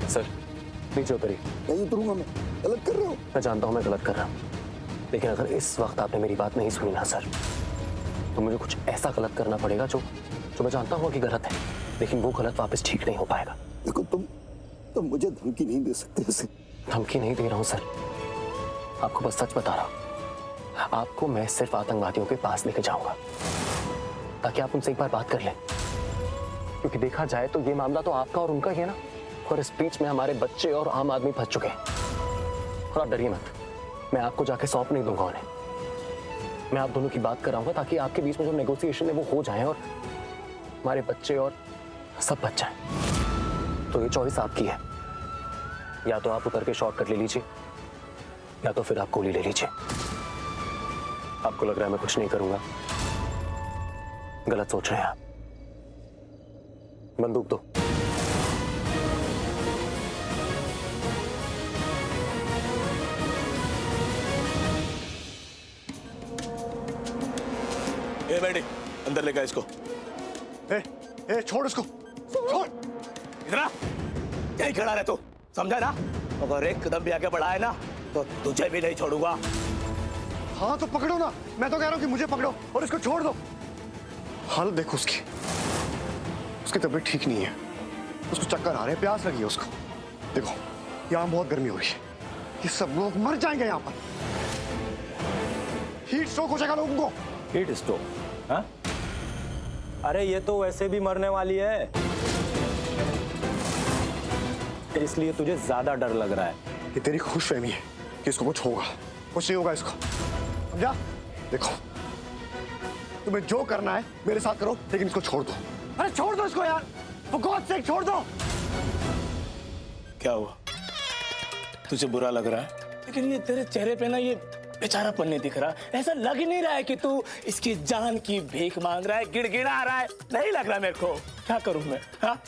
Sir नीचे उतरिए। नहीं उतरूंगा मैं, गलत कर रहे हो। मैं जानता हूं मैं गलत कर रहा हूं, लेकिन अगर इस वक्त आपने मेरी बात नहीं सुनी ना सर, तो मुझे कुछ ऐसा गलत करना पड़ेगा जो मैं जानता हूं कि गलत है, लेकिन वो गलत वापस ठीक नहीं हो पाएगा। देखो तुम मुझे धमकी नहीं दे सकते ऐसे। धमकी नहीं दे रहा हूं सर, आपको बस सच बता रहा हूं। आपको मैं सिर्फ आतंकवादियों के पास लेके जाऊंगा ताकि आप उनसे एक बार बात कर लें, क्योंकि देखा जाए तो ये मामला तो आपका और उनका ही है ना, और इस बीच में हमारे बच्चे और आम आदमी फंस चुके हैं। और आप डरिए मत, मैं आपको जाके सौंप नहीं दूंगा उन्हें। मैं आप दोनों की बात कराऊंगा ताकि आपके बीच में जो नेगोशिएशन है वो हो जाए और हमारे बच्चे और सब बच जाए। तो ये चॉइस आपकी है, या तो आप उतर के शॉर्टकट ले लीजिए या तो फिर आप गोली ले लीजिए। आपको लग रहा है मैं कुछ नहीं करूंगा, गलत सोच रहे हैं आप। बंदूक दो। ए बेटी, अंदर लेगा इसको। ए छोड़ उसको, छोड़। इधर आ, यहीं खड़ा रह तू, समझा ना? अगर एक कदम भी आगे बढ़ाए ना तो तुझे भी नहीं छोड़ूंगा। हाँ तो पकड़ो ना, मैं तो कह रहा हूँ कि मुझे पकड़ो और इसको छोड़ दो। हालत देखो उसकी तबीयत ठीक नहीं है, उसको चक्कर आ रहे हैं, प्यास लगी है उसको। देखो यहाँ बहुत गर्मी हो रही है, ये सब लोग मर जाएंगे यहाँ पर। हीट स्ट्रोक हो जाएगा लोगों को। Heat stroke? हाँ? अरे ये तो वैसे भी मरने वाली है, इसलिए तुझे ज्यादा डर लग रहा है। ये तेरी खुशफहमी है कि इसको कुछ होगा, कुछ नहीं होगा इसको, समझा? देखो तुम्हें जो करना है मेरे साथ करो, लेकिन इसको छोड़ दो। अरे छोड़ दो इसको यार, for God's sake छोड़ दो। क्या हुआ? तुझे बुरा लग रहा है? लेकिन ये तेरे चेहरे पे ना ये बेचारापन नहीं दिख रहा। ऐसा लग ही नहीं रहा है कि तू इसकी जान की भीख मांग रहा है, गिड़गिड़ा रहा है। नहीं लग रहा मेरे को। क्या करूं मैं? हाँ?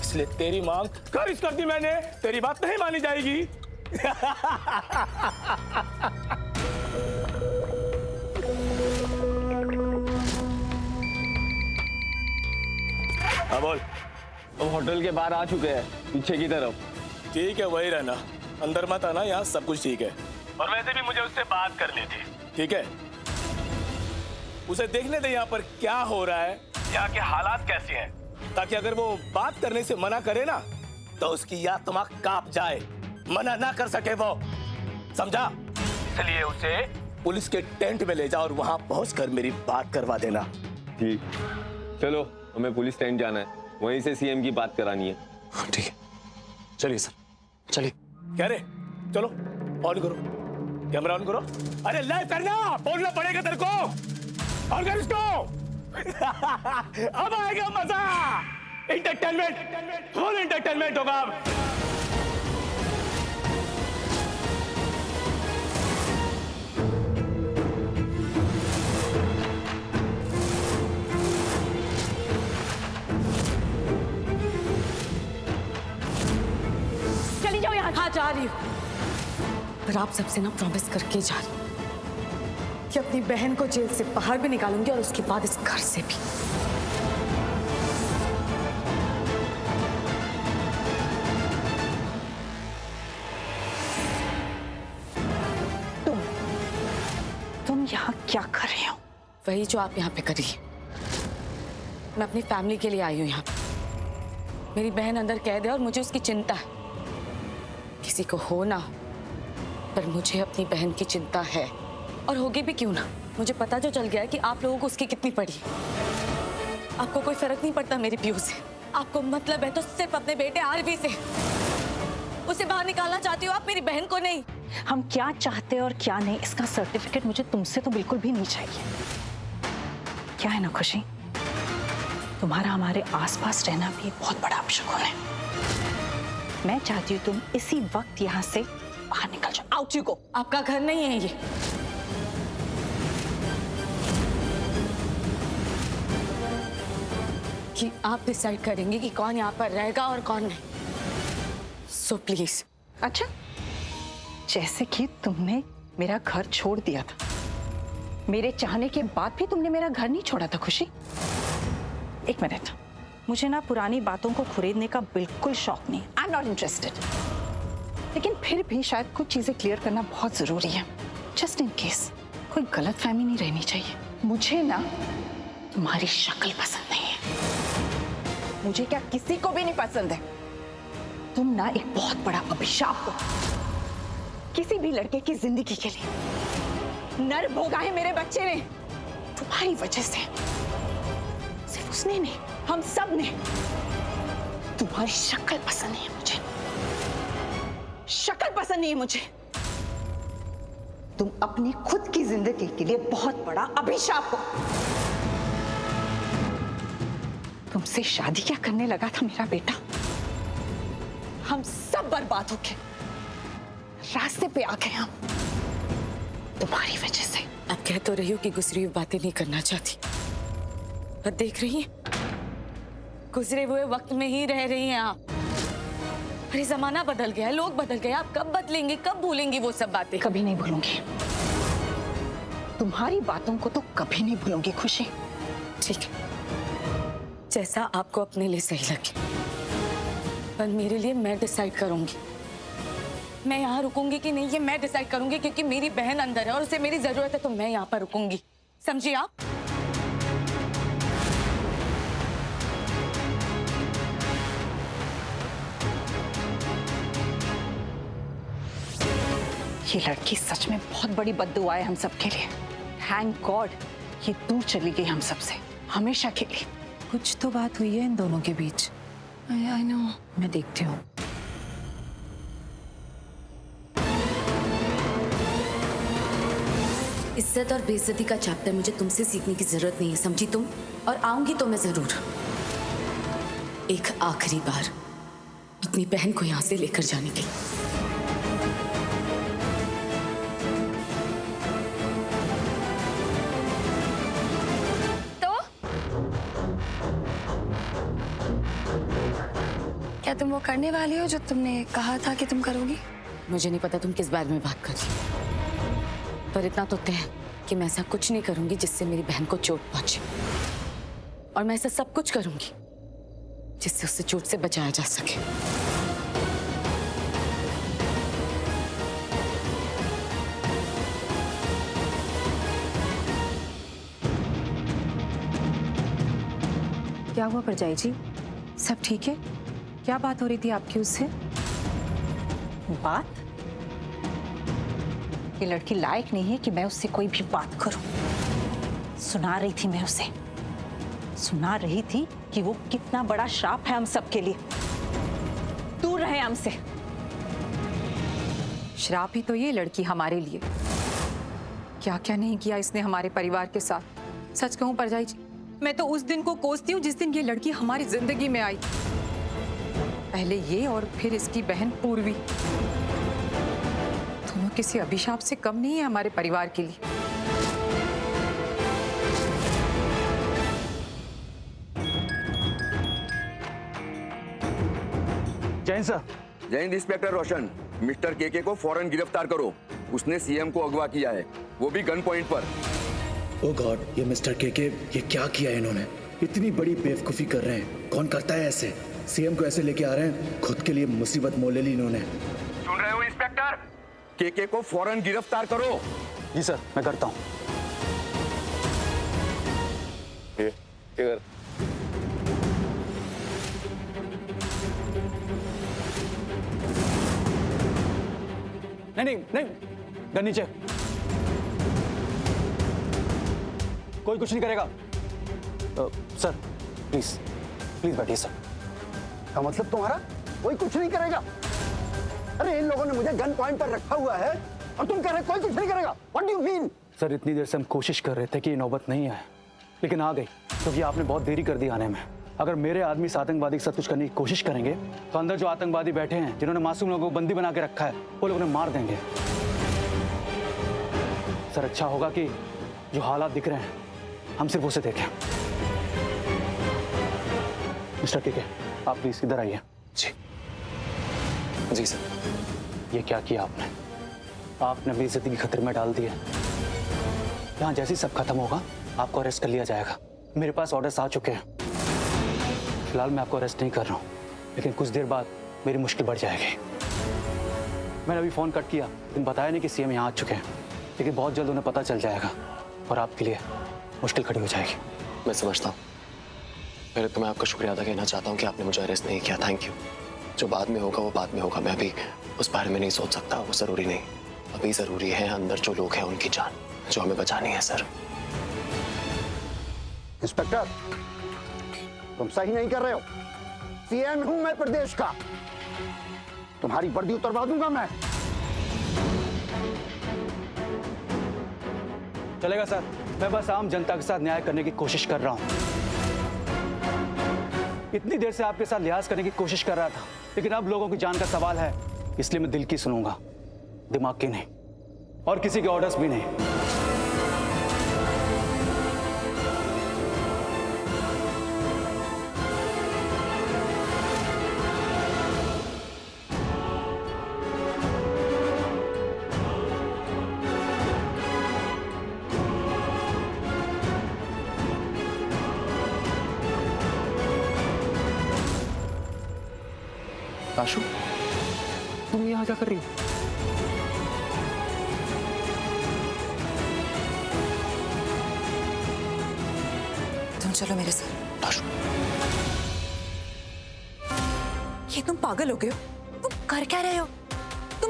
इसलिए तेरी मांग खारिज कर दी मैंने। तेरी बात नहीं मानी जाएगी। हाँ बोल। वो होटल के बाहर आ चुके हैं, पीछे की तरफ। ठीक है, वही रहना, अंदर मत आना, यहाँ सब कुछ ठीक है। और वैसे भी मुझे उससे बात करनी थी, ठीक है? उसे देखने दे यहाँ पर क्या हो रहा है, यहाँ के हालात कैसे हैं, ताकि अगर वो बात करने से मना करे ना तो उसकी आत्मा कांप जाए, मना ना कर सके वो, समझा? इसलिए उसे पुलिस के टेंट में ले जा और वहां पहुंचकर मेरी बात करवा देना। ठीक, चलो हमें पुलिस टेंट जाना है, वहीं से सीएम की बात करानी है। ठीक है, चलिए सर, चलिए। क्या रे? चलो ऑन करो, कैमरा ऑन करो। अरे लाइव करना, बोलना पड़ेगा तेरे को। ऑन कर इसको। अब आएगा मजा, एंटरटेनमेंट, फुल एंटरटेनमेंट होगा अब। चली जाओ यहाँ। हाँ जा रही हूँ, पर आप सबसे ना प्रॉमिस करके जा रही हूँ कि अपनी बहन को जेल से बाहर भी निकालूंगी और उसके बाद इस घर से भी। तुम यहाँ क्या कर रहे हो? वही जो आप यहाँ पे करिए। मैं अपनी फैमिली के लिए आई हूँ यहाँ पे। मेरी बहन अंदर कैद है और मुझे उसकी चिंता है। किसी को हो ना हो, पर मुझे अपनी बहन की चिंता है, और होगी भी क्यों ना। मुझे पता जो चल गया है कि आप लोगों को उसकी कितनी पड़ी है। आपको कोई फर्क नहीं पड़ता मेरी पीयू से। आपको मतलब है तो सिर्फ अपने बेटे आरवी से। उसे बाहर निकालना चाहती हो आप, मेरी बहन को नहीं। हम क्या चाहते हैं और क्या नहीं, इसका सर्टिफिकेट मुझे तुमसे तो बिल्कुल भी नहीं चाहिए। क्या है ना खुशी, तुम्हारा हमारे आसपास रहना भी बहुत बड़ा अपशगुन है। मैं चाहती हूँ तुम इसी वक्त यहाँ से बाहर निकल जाओ। Out you go. आपका घर नहीं है ये। कि आप डिसाइड करेंगे कि कौन यहाँ पर रहेगा और कौन नहीं। So please. अच्छा, जैसे कि तुमने मेरा घर छोड़ दिया था, मेरे चाहने के बाद भी तुमने मेरा घर नहीं छोड़ा था खुशी। एक मिनट, मुझे ना पुरानी बातों को खरीदने का बिल्कुल शौक नहीं। I am not interested. लेकिन फिर भी शायद कुछ चीजें क्लियर करना बहुत जरूरी है, जस्ट इन केस कोई गलतफहमी नहीं रहनी चाहिए। मुझे ना तुम्हारी शक्ल पसंद नहीं है। मुझे क्या, किसी को भी नहीं पसंद है। तुम ना एक बहुत बड़ा अभिशाप हो किसी भी लड़के की जिंदगी के लिए। नर भोगा है मेरे बच्चे ने तुम्हारी वजह से। सिर्फ उसने नहीं, हम सब ने। तुम्हारी शक्ल पसंद नहीं है मुझे, शक्ल पसंद नहीं है मुझे। तुम अपनी खुद की जिंदगी के लिए बहुत बड़ा अभिशाप हो। तुमसे शादी क्या करने लगा था मेरा बेटा? हम सब बर्बाद हो गए, रास्ते पे आ गए हम तुम्हारी वजह से। आप कह तो रही हो कि गुजरी हुई बातें नहीं करना चाहती, पर देख रही हैं गुजरे हुए वक्त में ही रह रही हैं आप। अरे जमाना बदल गया है, लोग बदल गए, आप कब बदलेंगे, कब भूलेंगी वो सब बातें? कभी नहीं भूलूंगी तुम्हारी बातों को, तो कभी नहीं भूलूंगी खुशी। ठीक है, जैसा आपको अपने लिए सही लगे, पर मेरे लिए मैं डिसाइड करूंगी। मैं यहाँ रुकूंगी कि नहीं, ये मैं डिसाइड करूंगी, क्योंकि मेरी बहन अंदर है और उसे मेरी जरूरत है, तो मैं यहाँ पर रुकूंगी। समझिए आप? ये लड़की सच में बहुत बड़ी बद्दुआ है हम सबके लिए। थैंक गॉड ये दूर चली गई हम सबसे, हमेशा के लिए। कुछ तो बात हुई है इन दोनों के बीच। आई नो, मैं देखती हूँ। इज्जत और बेइज्जती का चैप्टर मुझे तुमसे सीखने की जरूरत नहीं है, समझी तुम? और आऊंगी तो मैं जरूर, एक आखिरी बार अपनी बहन को यहां से लेकर जाने के लिए। क्या तुम वो करने वाली हो जो तुमने कहा था कि तुम करोगी? मुझे नहीं पता तुम किस बारे में बात कर रही हो, पर इतना तो तय है कि मैं ऐसा कुछ नहीं करूंगी जिससे मेरी बहन को चोट पहुंचे, और मैं ऐसा सब कुछ करूंगी जिससे उससे चोट से बचाया जा सके। क्या हुआ परजाई जी, सब ठीक है? क्या बात हो रही थी आपकी उससे? बात? ये लड़की लायक नहीं है कि मैं उससे कोई भी बात करूं। सुना रही थी मैं उसे, सुना रही थी कि वो कितना बड़ा श्राप है हम सबके लिए। दूर रहे हमसे। श्राप ही तो ये लड़की हमारे लिए। क्या क्या नहीं किया इसने हमारे परिवार के साथ। सच कहूं परजाई जी, मैं तो उस दिन को कोसती हूँ जिस दिन ये लड़की हमारी जिंदगी में आई। पहले ये और फिर इसकी बहन पूर्वी, दोनों किसी अभिशाप से कम नहीं है हमारे परिवार के लिए। जैन सर। जैन इंस्पेक्टर रोशन, मिस्टर केके को फौरन गिरफ्तार करो। उसने सीएम को अगवा किया है, वो भी गन पॉइंट पर। ओ गॉड, ये मिस्टर केके, ये क्या किया है इन्होंने? इतनी बड़ी बेवकूफी कर रहे हैं, कौन करता है ऐसे? सीएम को ऐसे लेके आ रहे हैं, खुद के लिए मुसीबत मोल ले ली इन्होंने। सुन रहे हो इंस्पेक्टर? केके को फौरन गिरफ्तार करो। जी सर, मैं करता हूँ। नहीं नहीं नहीं, गन नीचे। कोई कुछ नहीं करेगा। सर प्लीज प्लीज बैठिए सर। का मतलब तुम्हारा कोई कुछ नहीं करेगा? अरे इन लोगों ने मुझे गन पॉइंट पर रखा हुआ है और तुम कह रहे कोई कुछ नहीं करेगा? What do you mean? Sir इतनी देर से हम कोशिश कर रहे थे कि ये नौबत नहीं आए, लेकिन आ गई क्योंकि आपने बहुत देरी कर दी आने में। अगर मेरे आदमी इस आतंकवादी के साथ कुछ करने की कोशिश करेंगे तो अंदर जो आतंकवादी बैठे हैं जिन्होंने मासूम लोगों को बंदी बना के रखा है, वो लोग उन्हें मार देंगे। सर अच्छा होगा कि जो हालात दिख रहे हैं हम सिर्फ उसे देखें। मिस्टर केके, आप प्लीज इधर आइए। जी जी सर। ये क्या किया आपने? आपने अपनी इज्जत की खतरे में डाल दी है। यहाँ जैसे ही सब खत्म होगा आपको अरेस्ट कर लिया जाएगा। मेरे पास ऑर्डर्स आ चुके हैं। फिलहाल मैं आपको अरेस्ट नहीं कर रहा हूँ, लेकिन कुछ देर बाद मेरी मुश्किल बढ़ जाएगी। मैंने अभी फ़ोन कट किया, लेकिन बताया नहीं कि सीएम यहाँ आ चुके हैं, लेकिन बहुत जल्द उन्हें पता चल जाएगा और आपके लिए मुश्किल खड़ी हो जाएगी। मैं समझता हूँ। पहले तो मैं आपका शुक्रिया अदा करना चाहता हूँ कि आपने मुझे अरेस्ट नहीं किया। Thank you. जो बाद में होगा वो बाद में होगा। मैं अभी उस बारे में नहीं सोच सकता, वो ज़रूरी नहीं। अभी ज़रूरी है अंदर जो लोग हैं उनकी जान, जो हमें बचानी है। सर इंस्पेक्टर, तुम सही नहीं कर रहे हो। सीएम हूं मैं प्रदेश का, तुम्हारी वर्दी उतरवा दूंगा मैं। चलेगा सर, मैं बस आम जनता के साथ न्याय करने की कोशिश कर रहा हूँ। इतनी देर से आपके साथ लिहाज करने की कोशिश कर रहा था, लेकिन अब लोगों की जान का सवाल है, इसलिए मैं दिल की सुनूंगा, दिमाग की नहीं, और किसी के ऑर्डर्स भी नहीं। आशु, तुम यहाँ क्या कर रही हो? तुम चलो मेरे साथ। आशु, ये तुम पागल हो गए हो? तुम कर क्या रहे हो? तुम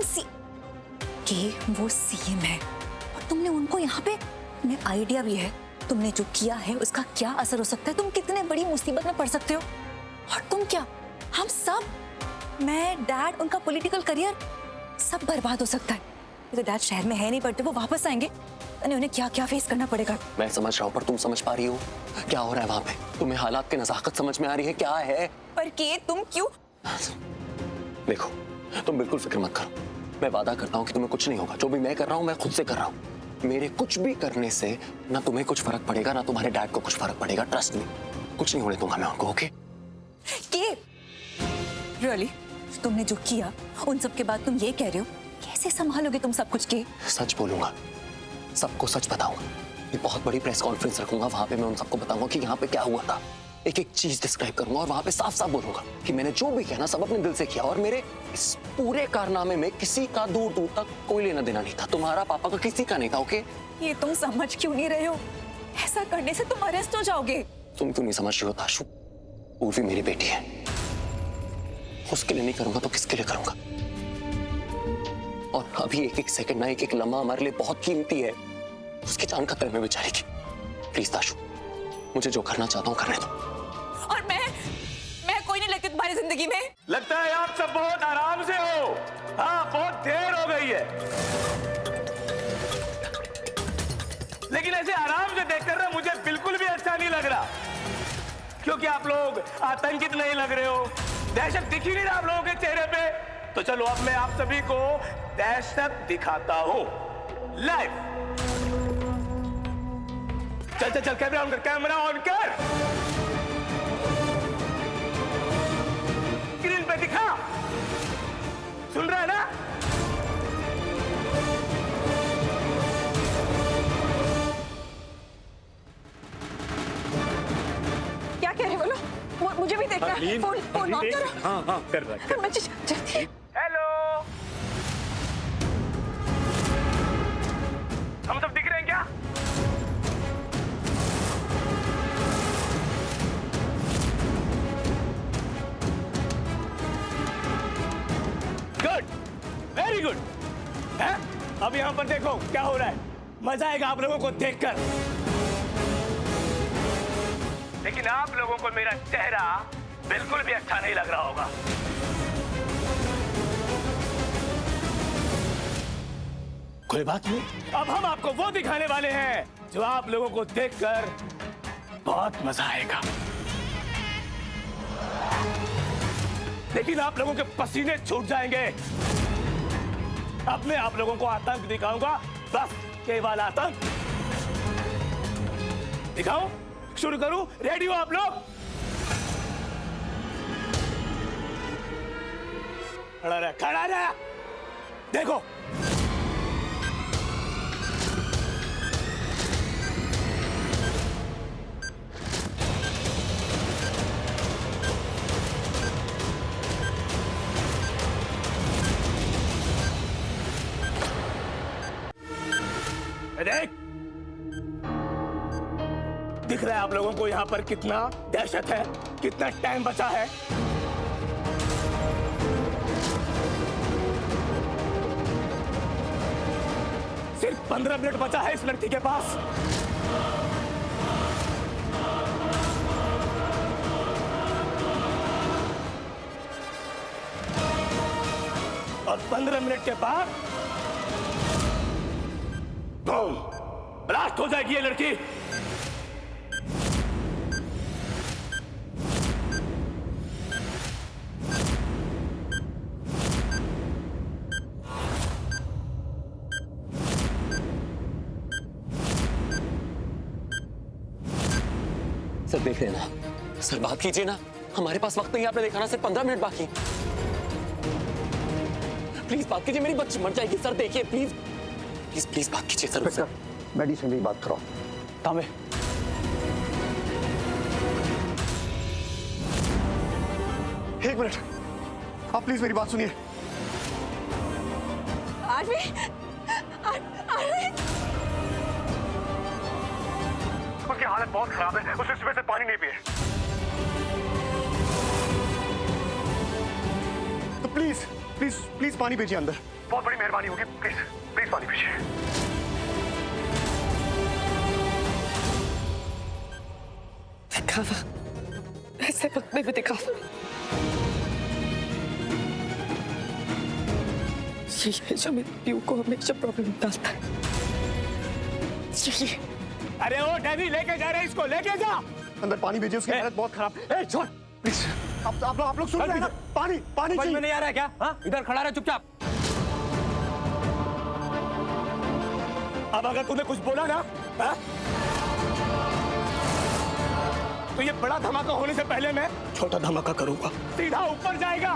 वो सीएम है और तुमने उनको यहाँ पे, तुम्हें आइडिया भी है तुमने जो किया है उसका क्या असर हो सकता है, तुम कितने बड़ी मुसीबत में पड़ सकते हो। और तुम क्या, हम सब, मैं, डैड, उनका पॉलिटिकल करियर सब बर्बाद हो सकता है। तो डैड शहर में है नहीं, बट वो वापस आएंगे, उन्हें क्या क्या फेस करना पड़ेगा। मैं समझ रहा हूँ, पर तुम समझ पा रही हो क्या हो रहा है वहां पे? तुम्हें हालात की नज़ाकत समझ में आ रही है क्या है? पर के तुम क्यों? देखो, तुम बिल्कुल फिक्र मत करो। मैं वादा करता हूँ कि तुम्हें कुछ नहीं होगा। जो भी मैं कर रहा हूँ मैं खुद से कर रहा हूँ। मेरे कुछ भी करने से ना तुम्हें कुछ फर्क पड़ेगा ना तुम्हारे डैड को कुछ फर्क पड़ेगा। ट्रस्ट मी, कुछ नहीं होने दूंगा मैं उनको। ओके? रियली? तुमने जो किया उन सब के बाद तुम ये कह रहे हो? कैसे संभालोगे तुम सब कुछ के? सच बोलूंगा, सबको सच बताऊंगा। ये बहुत बड़ी प्रेस कॉन्फ्रेंस रखूंगा, वहां पे मैं उन सबको बताऊंगा कि यहाँ पे क्या हुआ था। एक एक चीज डिस्क्राइब करूंगा और वहां पे साफ साफ बोलूंगा कि मैंने जो भी किया ना सब अपने दिल से किया, और मेरे इस पूरे कारनामे में किसी का दूर दूर तक कोई लेना देना नहीं था। तुम्हारा, पापा का, किसी का नहीं था। ओके? ये तुम समझ क्यों नहीं रहे हो? ऐसा करने से तुम अरेस्ट हो जाओगे। तुम क्यों नहीं समझ रही हो ताशु? उर्वी मेरी बेटी है, उसके लिए नहीं करूंगा तो किसके लिए करूंगा? और अभी एक एक सेकंड ना, एक एक लम्हा हमारे लिए बहुत कीमती है। उसकी जान खतरे में बेचारी की। प्लीज ताशु, मुझे जो करना चाहता हूँ करने दो। और मैं कोई नहीं लगती तुम्हारी जिंदगी में। लगता है आप सब बहुत आराम से हो। हाँ, बहुत देर हो गई है, लेकिन ऐसे आराम से देखकर ना मुझे बिल्कुल भी अच्छा नहीं लग रहा, क्योंकि आप लोग आतंकित नहीं लग रहे हो। दहशत दिख ही नहीं रहा आप लोगों के चेहरे पे। तो चलो अब मैं आप सभी को दहशत दिखाता हूं लाइव। चल चल चल, कैमरा ऑन कर, कैमरा ऑन कर। स्क्रीन पे दिखा। सुन रहा है ना? क्या कह रहे बोलो? मुझे भी देखना है। फोन ऑन करो। हाँ कर रहा है। हेलो, हम सब दिख रहे हैं क्या? Good, very good. है? अब यहाँ पर देखो क्या हो रहा है। मजा आएगा आप लोगों को देखकर, लेकिन आप लोगों को मेरा चेहरा बिल्कुल भी अच्छा नहीं लग रहा होगा। कोई बात नहीं, अब हम आपको वो दिखाने वाले हैं जो आप लोगों को देखकर बहुत मजा आएगा। लेकिन आप लोगों के पसीने छूट जाएंगे। अब मैं आप लोगों को आतंक दिखाऊंगा, बस केवल आतंक दिखाऊं। शुरू करूं? रेडी हो आप लोग? खड़ा रहा। देखो, देख, दिख रहा है आप लोगों को यहाँ पर कितना दहशत है, कितना टाइम बचा है। सिर्फ 15 मिनट बचा है इस लड़की के पास। और 15 मिनट के बाद बूम, ब्लास्ट हो जाएगी ये लड़की। सर देख रहे हैं ना, सर बात कीजिए ना, हमारे पास वक्त नहीं, आपने देखा ना सिर्फ 15 मिनट बाकी। प्लीज बात कीजिए, मेरी बच्ची मर जाएगी सर, देखिए प्लीज प्लीज प्लीज बात कीजिए सर। सर मेडिसिन की बात करो। तांबे, एक मिनट, आप प्लीज मेरी बात सुनिए। उसकी हालत बहुत खराब है, उसने सुबह से पानी नहीं पिए। तो प्लीज प्लीज प्लीज पानी भेजिए अंदर, बहुत बड़ी मेहरबानी होगी। प्लीज प्लीज पानी भेजिए। दिखावा, ऐसे वक्त में भी दिखावा, यही है जो मेरे पीयू को हमेशा प्रॉब्लम डालता है। यही। अरे ओ डैडी, लेके जा रहे हैं इसको, लेके जा। अंदर पानी भेजिए, उसकी हालत बहुत खराब। ए छोड़ प्लीज, आप लोग सुन रहे हैं ना? पानी पानी समझ में नहीं आ रहा है क्या? हाँ, इधर खड़ा रहे चुपचाप। अब अगर तूने कुछ बोला ना, हा? तो ये बड़ा धमाका होने से पहले मैं छोटा धमाका करूंगा, सीधा ऊपर जाएगा।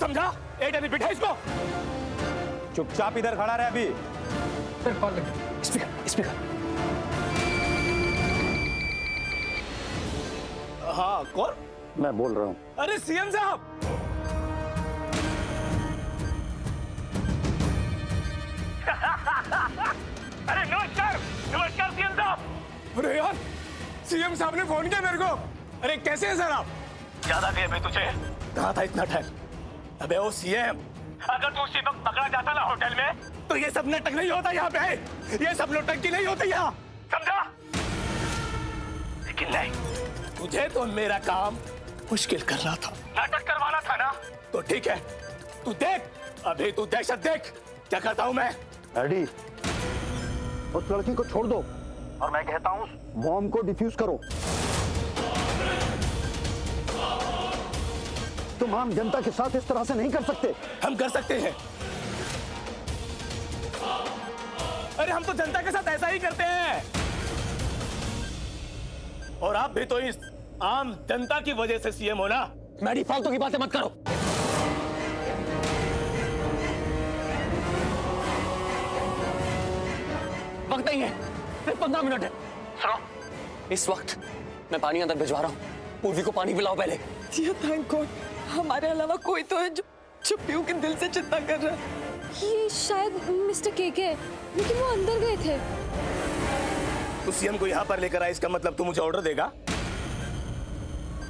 समझा? ए डैडी, बिठा इसको। चुपचाप इधर खड़ा रहे अभी। Speaker speaker. हाँ, कौन? मैं बोल रहा हूँ। अरे सीएम साहब, अरे नमस्कार, नमस्कार सीएम साहब। अरे यार, सीएम साहब ने फोन किया मेरे को। अरे कैसे हैं सर आप? याद आ गया मैं तुझे, कहा था इतना टाइम। अबे ओ सीएम, अगर तू उसी वक्त पकड़ा जाता ना होटल में, तो ये सब नाटक नहीं होता यहाँ पे, ये सब नौटंकी नहीं होती यहाँ, समझा? लेकिन नहीं, तुझे तो मेरा काम मुश्किल कर रहा था, नाटक करवाना था ना। तो ठीक है, तू देख, अभी तू दहशत देख क्या करता हूं मैं। एडी, उस लड़की को छोड़ दो और मैं कहता हूँ बॉम्ब को डिफ्यूज करो। तुम आम जनता के साथ इस तरह से नहीं कर सकते। हम कर सकते हैं। अरे हम तो जनता के साथ ऐसा ही करते हैं, और आप भी तो इस आम जनता की वजह से सीएम हो ना। मैडी, फालतू की बातें मत करो। वक्त नहीं है, सिर्फ 15 मिनट है। सुनो, इस वक्त मैं पानी अंदर भिजवा रहा हूँ, पूर्वी को पानी पिलाओ पहले। थैंक गॉड, हमारे अलावा कोई तो है जो पीयू के दिल से चिंता कर रहा है। ये शायद मिस्टर केके, लेकिन वो अंदर गए थे। तू सीएम को यहाँ पर लेकर आया, इसका मतलब तू मुझे ऑर्डर देगा?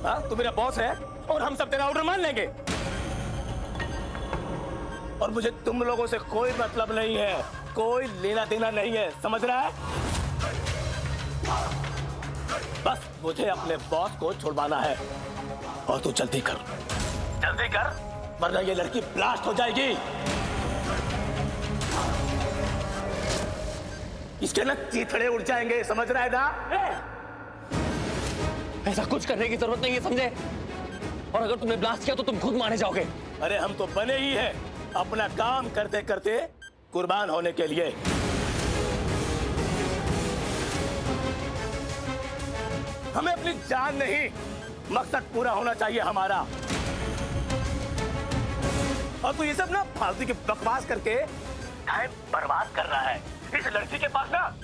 हाँ, तू मेरा बॉस है और हम सब तेरा ऑर्डर मान लेंगे। और मुझे तुम लोगों से कोई मतलब नहीं है, कोई लेना देना नहीं है, समझ रहा है? बस मुझे अपने बॉस को छुड़वाना है, और तू जल्दी कर, जल्दी कर, वरना ये लड़की ब्लास्ट हो जाएगी। इसके ना चीथड़े उड़ जाएंगे, समझ रहा है ना? ऐसा कुछ करने की जरूरत नहीं है, समझे? और अगर तुमने ब्लास्ट किया तो तुम खुद मारे जाओगे। अरे हम तो बने ही हैं अपना काम करते करते कुर्बान होने के लिए। हमें अपनी जान नहीं, मकसद पूरा होना चाहिए हमारा। और तू ये सब ना फालतू की बकवास करके टाइम बर्बाद कर रहा है। इस लड़की के पास ना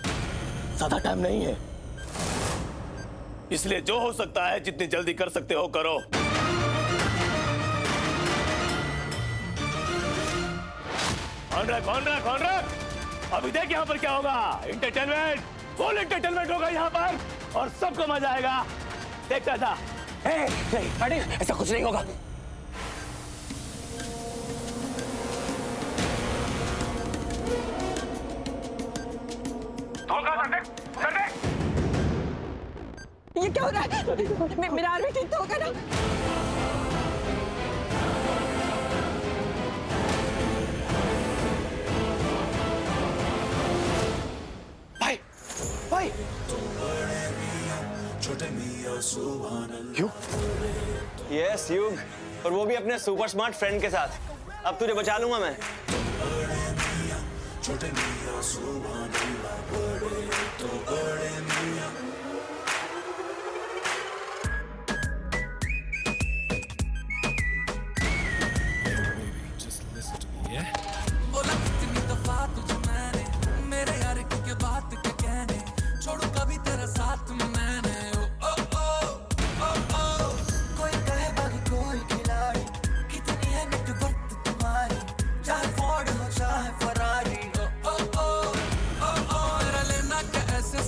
ज्यादा टाइम नहीं है, इसलिए जो हो सकता है जितनी जल्दी कर सकते हो करो। कौन रख? अभी देख यहाँ पर क्या होगा। एंटरटेनमेंट, फुल एंटरटेनमेंट होगा यहाँ पर और सबको मजा आएगा। देखता था। नहीं, ऐसा कुछ नहीं होगा। ये क्या हो रहा है? मेरा आर्मी ठीक तो होगा ना? भाई क्यों? यस युग, और वो भी अपने सुपर स्मार्ट फ्रेंड के साथ। अब तुझे बचा लूंगा मैं।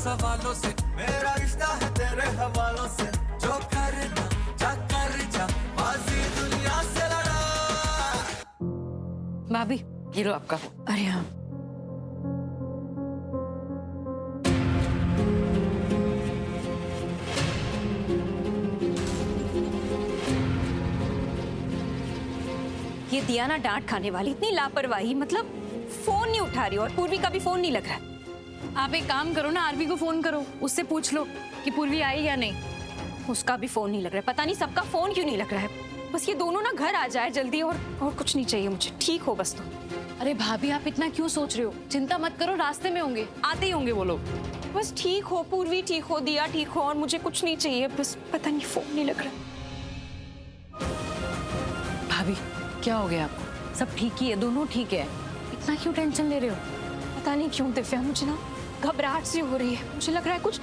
सवालों से मेरा रिश्ता है तेरे हवालों से, जो करना जा कर जा, बाजी दुनिया से लड़ा। भाभी ये लो आपका। अरे हाँ, ये दिया ना डांट खाने वाली, इतनी लापरवाही, मतलब फोन नहीं उठा रही और पूर्वी का भी फोन नहीं लग रहा है। आप एक काम करो ना, आरवी को फोन करो, उससे पूछ लो कि पूर्वी आई या नहीं। उसका भी फोन नहीं लग रहा है, पता नहीं सबका फोन क्यों नहीं लग रहा है। बस ये दोनों ना घर आ जाए जल्दी, और कुछ नहीं चाहिए मुझे, ठीक हो बस। तो अरे भाभी आप इतना क्यों सोच रहे हो? चिंता मत करो, रास्ते में होंगे, आते ही होंगे वो लोग। बस ठीक हो, पूर्वी ठीक हो, दिया ठीक हो, और मुझे कुछ नहीं चाहिए, बस पता नहीं फोन नहीं लग रहा। भाभी क्या हो गया आपको? सब ठीक ही है, दोनों ठीक है। इतना क्यों टेंशन ले रहे हो? पता नहीं क्यों दिव्या, मुझे ना घबराहट सी हो रही है। मुझे लग रहा है कुछ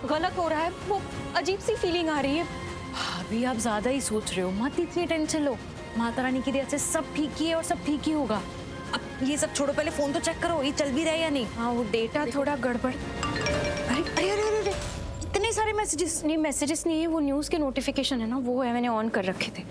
गलत हो रहा है, वो अजीब सी फीलिंग आ रही है। भाभी आप ज्यादा ही सोच रहे हो, मत इतनी टेंशन लो। माता रानी की दया से सब ठीक ही है और सब ठीक ही होगा। अब ये सब छोड़ो, पहले फोन तो चेक करो, ये चल भी रहा है या नहीं। हाँ, वो डेटा थोड़ा गड़बड़। अरे अरे अरे अरे इतने सारे मैसेजेस नहीं है, वो न्यूज़ के नोटिफिकेशन है ना, वो है, मैंने ऑन कर रखे थे।